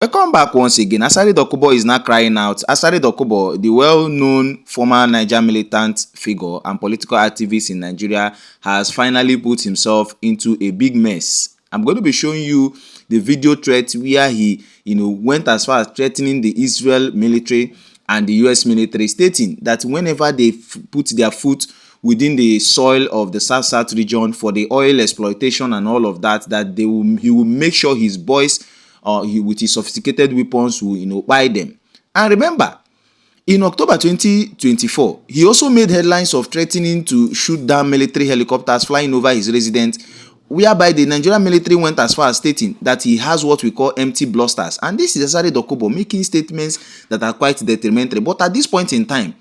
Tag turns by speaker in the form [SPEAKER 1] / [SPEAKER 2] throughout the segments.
[SPEAKER 1] Welcome back once again. Asari Dokubo is now crying out. Asari Dokubo, the well-known former Niger militant figure and political activist in Nigeria, has finally put himself into a big mess. I'm going to be showing you the video threat where he, went as far as threatening the Israel military and the US military, stating that whenever they put their foot within the soil of the South region for the oil exploitation and all of that, he will make sure his boys with his sophisticated weapons will buy them. And remember, in October 2024, he also made headlines of threatening to shoot down military helicopters flying over his residence, whereby the Nigerian military went as far as stating that he has what we call empty blusters. And this is Asari Dokubo making statements that are quite detrimental. But at this point in time,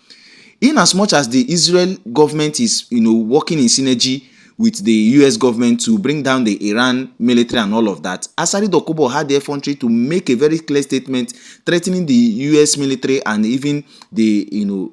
[SPEAKER 1] in as much as the Israel government is working in synergy with the US government to bring down the Iran military and all of that, Asari Dokubo had the effrontery to make a very clear statement threatening the US military and even the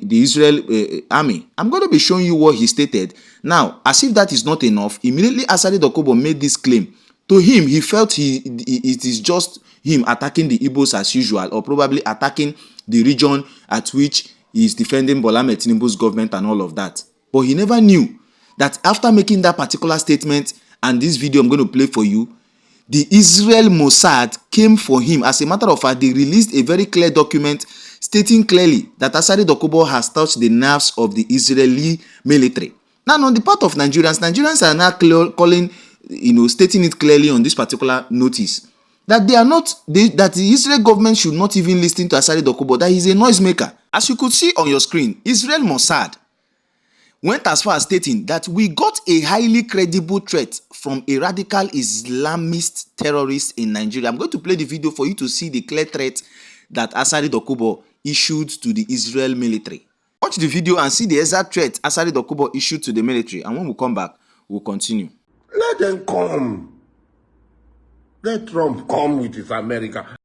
[SPEAKER 1] Israel army. I'm going to be showing you what he stated. Now, as if that is not enough, immediately Asari Dokubo made this claim. To him, he felt it is just him attacking the Igbos as usual, or probably attacking the region at which he is defending Bola Ahmed Tinubu's government and all of that. But he never knew that after making that particular statement, and this video I'm going to play for you, the Israel Mossad came for him. As a matter of fact, they released a very clear document stating clearly that Asari Dokubo has touched the nerves of the Israeli military. Now, on the part of Nigerians are now calling, stating it clearly on this particular notice that that the Israel government should not even listen to Asari Dokubo, that he's a noisemaker. As you could see on your screen, Israel Mossad went as far as stating that we got a highly credible threat from a radical Islamist terrorist in Nigeria. I'm going to play the video for you to see the clear threat that Asari Dokubo issued to the Israel military. Watch the video and see the exact threat Asari Dokubo issued to the military, and when we come back, we'll continue.
[SPEAKER 2] Let them come. Let Trump come with his America.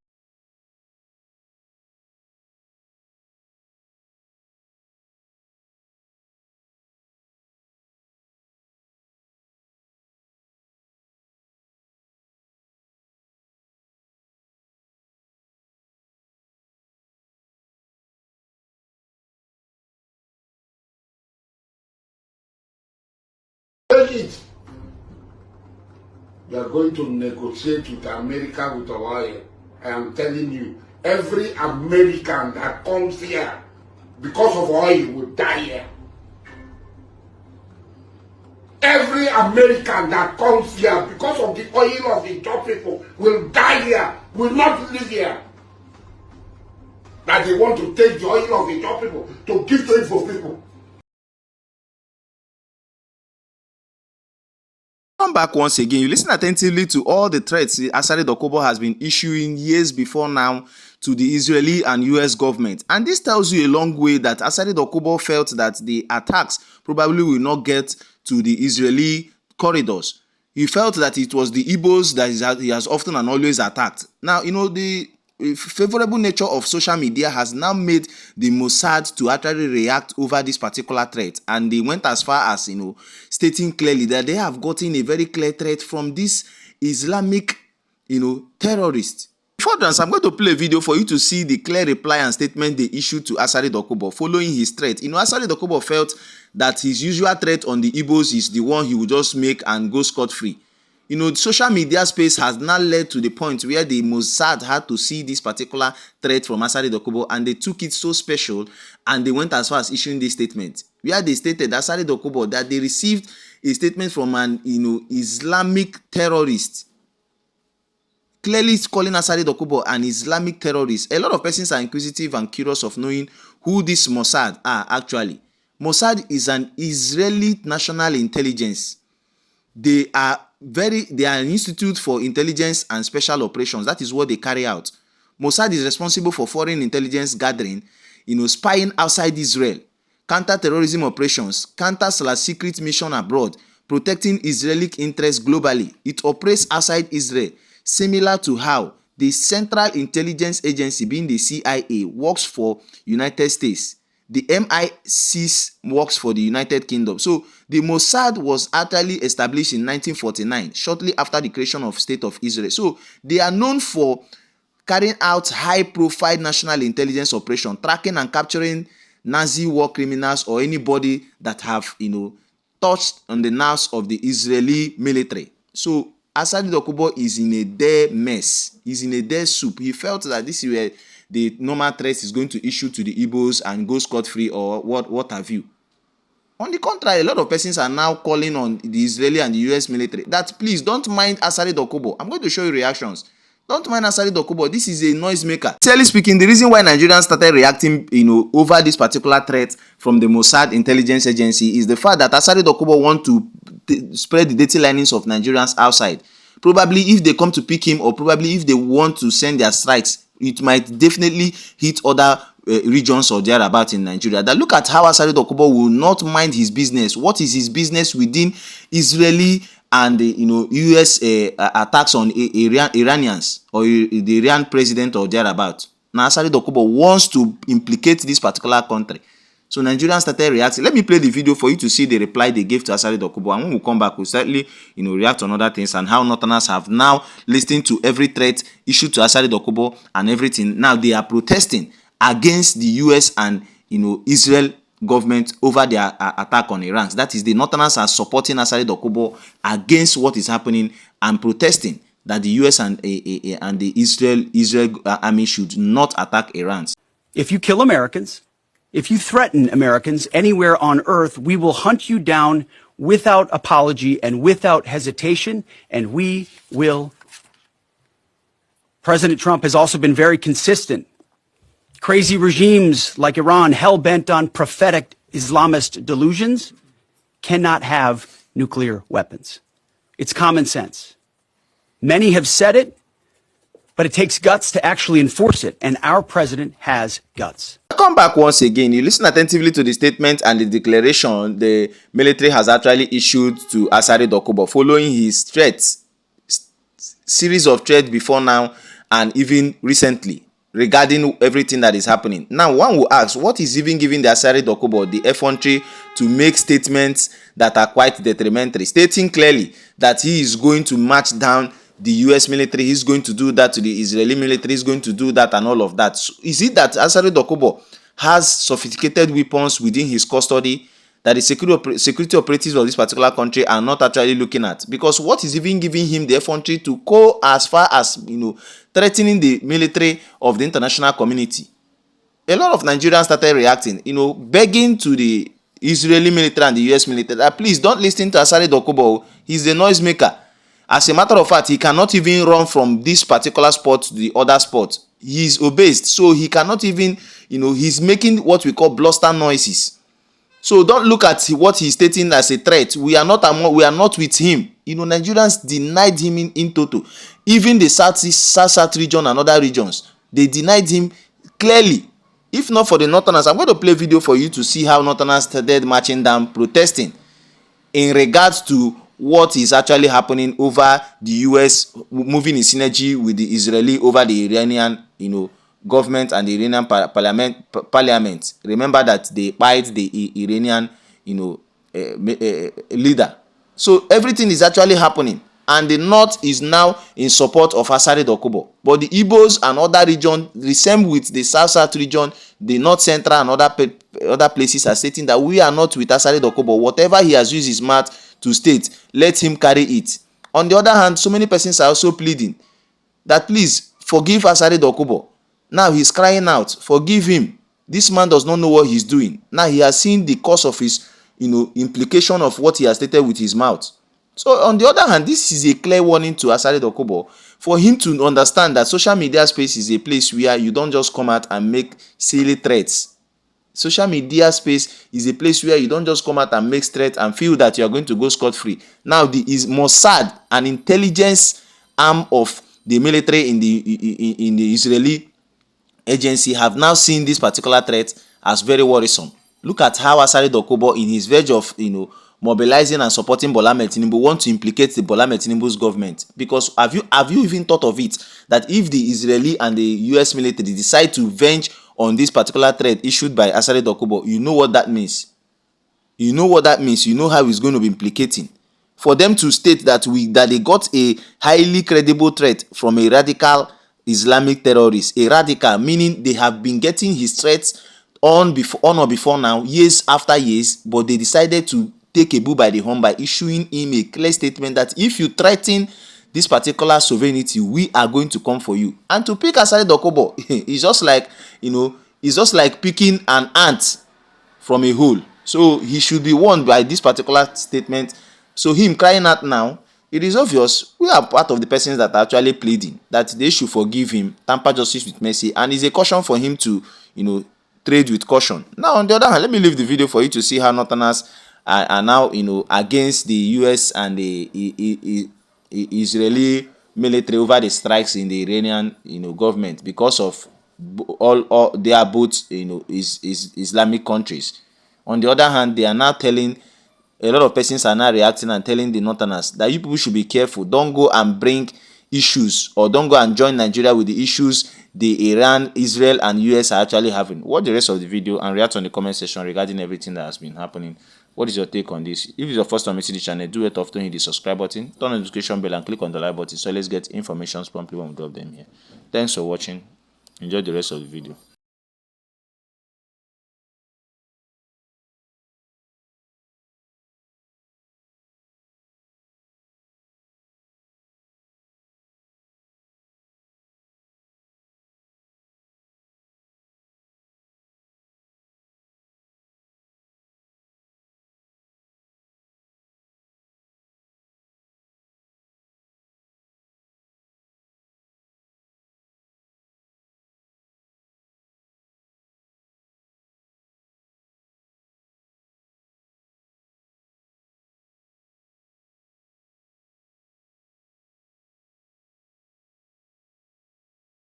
[SPEAKER 2] Take it. You are going to negotiate with America with oil. I am telling you, every American that comes here because of oil will die here. Every American that comes here because of the oil of the top people will die here, will not live here. That they want to take the oil of the top people to give to Igbo people.
[SPEAKER 1] Come back once again. You listen attentively to all the threats Asari Dokubo has been issuing years before now to the Israeli and US government. And this tells you a long way that Asari Dokubo felt that the attacks probably will not get to the Israeli corridors. He felt that it was the Igbos that he has often and always attacked. Now, the favorable nature of social media has now made the Mossad to actually react over this particular threat, and they went as far as stating clearly that they have gotten a very clear threat from this Islamic terrorist. Before that, I'm going to play a video for you to see the clear reply and statement they issued to Asari Dokubo following his threat. Asari Dokubo felt that his usual threat on the Igbos is the one he would just make and go scot-free. Social media space has now led to the point where the Mossad had to see this particular threat from Asari Dokubo, and they took it so special, and they went as far as issuing this statement, where they stated, Asari Dokubo, that they received a statement from an Islamic terrorist, clearly calling Asari Dokubo an Islamic terrorist. A lot of persons are inquisitive and curious of knowing who this Mossad are actually. Mossad is an Israeli national intelligence. They are an institute for intelligence and special operations. That is what they carry out. Mossad is responsible for foreign intelligence gathering, spying outside Israel, counter-terrorism operations, counter/secret mission abroad, protecting Israeli interests globally. It operates outside Israel, similar to how the Central Intelligence Agency, being the CIA, works for United States. The MI6 works for the United Kingdom. So the Mossad was actually established in 1949, shortly after the creation of State of Israel. So they are known for carrying out high-profile national intelligence operation, tracking and capturing Nazi war criminals or anybody that have, touched on the nerves of the Israeli military. So Asari Dokubo is in a dire mess. He's in a dire soup. He felt that this is where the normal threat is going to issue to the Igbos and go scot-free or what have you. On the contrary, a lot of persons are now calling on the Israeli and the US military that please don't mind Asari Dokubo. I'm going to show you reactions. Don't mind Asari Dokubo. This is a noisemaker. Sincerely speaking, the reason why Nigerians started reacting, over this particular threat from the Mossad intelligence agency is the fact that Asari Dokubo want to spread the dirty linings of Nigerians outside. Probably if they come to pick him, or probably if they want to send their strikes, it might definitely hit other regions or thereabout in Nigeria. That look at how Asari Dokubo will not mind his business. What is his business within Israeli and US attacks on Iranians or the Iran president or thereabout? Now Asari Dokubo wants to implicate this particular country. So Nigerians started reacting. Let me play the video for you to see the reply they gave to Asari Dokubo, and when we come back, we'll certainly react on other things and how Northerners have now listened to every threat issued to Asari Dokubo and everything. Now they are protesting against the US and Israel government over their attack on Iran. That is, the Northerners are supporting Asari Dokubo against what is happening and protesting that the US and the Israel army should not attack Iran.
[SPEAKER 3] If you kill Americans, if you threaten Americans anywhere on earth, we will hunt you down without apology and without hesitation, and we will. President Trump has also been very consistent. Crazy regimes like Iran, hell-bent on prophetic Islamist delusions, cannot have nuclear weapons. It's common sense. Many have said it, but it takes guts to actually enforce it, and our president has guts.
[SPEAKER 1] Come back once again. You listen attentively to the statement and the declaration the military has actually issued to Asari Dokubo following his threats, series of threats before now and even recently regarding everything that is happening. Now, one will ask, what is even giving the Asari Dokubo the effrontery to make statements that are quite detrimental, stating clearly that he is going to march down the US military, he's going to do that to the Israeli military, he's going to do that and all of that. So is it that Asari Dokubo has sophisticated weapons within his custody that the security operatives of this particular country are not actually looking at? Because what is even giving him the effrontery to go as far as, threatening the military of the international community? A lot of Nigerians started reacting, begging to the Israeli military and the US military that please don't listen to Asari Dokubo. He's a noisemaker. As a matter of fact, he cannot even run from this particular spot to the other spot. He is obese, so he cannot even, he's making what we call bluster noises. So don't look at what he's stating as a threat. We are not with him. Nigerians denied him in total. Even the South region and other regions, they denied him clearly. If not for the Northerners, I'm going to play a video for you to see how Northerners started marching down, protesting in regards to what is actually happening over the US moving in synergy with the Israeli over the Iranian, government and the Iranian parliament. Remember that they fight the Iranian, leader. So everything is actually happening, and the North is now in support of Asari Dokubo. But the Igbos and other regions, the same with the South region, the North Central and other places are stating that we are not with Asari Dokubo. Whatever he has used his mouth to state, let him carry it. On the other hand, so many persons are also pleading that please forgive Asari Dokubo. Now he's crying out, forgive him. This man does not know what he's doing. Now he has seen the cause of his, implication of what he has stated with his mouth. So on the other hand, this is a clear warning to Asari Dokubo for him to understand that social media space is a place where you don't just come out and make silly threats. Social media space is a place where you don't just come out and make threats and feel that you are going to go scot-free. Now, the Mossad, an intelligence arm of the military in the Israeli agency, have now seen this particular threat as very worrisome. Look at how Asari Dokubo, in his verge of mobilizing and supporting Bola Ahmed Tinubu, want to implicate the Bola Ahmed Tinubu's government. Because have you even thought of it that if the Israeli and the US military decide to venge on this particular threat issued by Asari Dokubo, you know what that means. You know what that means. You know how it's going to be implicating. For them to state that they got a highly credible threat from a radical Islamic terrorist, a radical, meaning they have been getting his threats on or before now, years after years, but they decided to take a bull by the horn by issuing him a clear statement that if you threaten this particular sovereignty, we are going to come for you. And to pick Asari Dokubo, it's just like, it's just like picking an ant from a hole. So he should be warned by this particular statement. So him crying out now, it is obvious we are part of the persons that are actually pleading that they should forgive him, tamper justice with mercy, and it's a caution for him to, trade with caution. Now, on the other hand, let me leave the video for you to see how Northerners are now, against the US and the Israeli military over the strikes in the Iranian, government, because of all they are both, is Islamic countries. On the other hand, they are now telling, a lot of persons are now reacting and telling the Northerners that you people should be careful. Don't go and bring issues, or don't go and join Nigeria with the issues the Iran, Israel, and US are actually having. Watch the rest of the video and react on the comment section regarding everything that has been happening. What is your take on this? If it's your first time visiting the channel, do it often, hit the subscribe button, turn on the notification bell, and click on the like button so let's get information promptly when we drop them here. Thanks for watching. Enjoy the rest of the video.